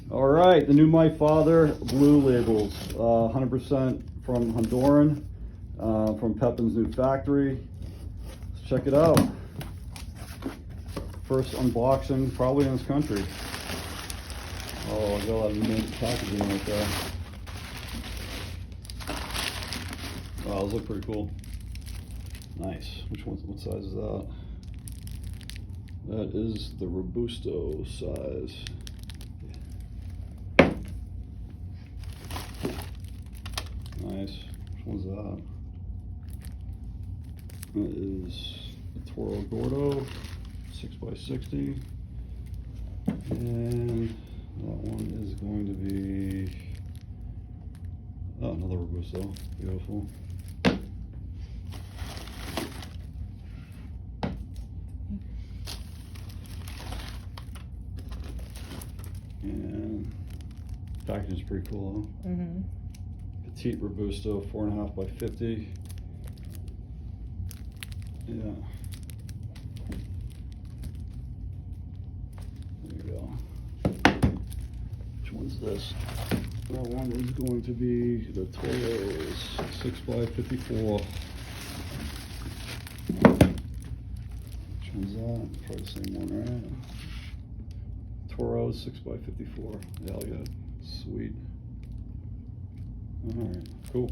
All right, the new My Father blue labels, 100% from Honduran, from Pepin's new factory. Let's check it out. First unboxing probably in this country. Oh, I got a lot of mint packaging right there. Wow, those look pretty cool. Nice. What size is that? That is the Robusto size. Nice. Which one's that? That is the Toro Gordo 6x60. And that one is going to be, oh, another Robusto. Beautiful. And packaging is pretty cool, huh? Mm-hmm. Petite Robusto, 4.5 by 50. Yeah. There you go. Which one's this? That one is going to be the Toro's 6 by 54. Which one's that? Probably the same one, right? Toro's 6 by 54. Hell yeah. Sweet. Alright, cool.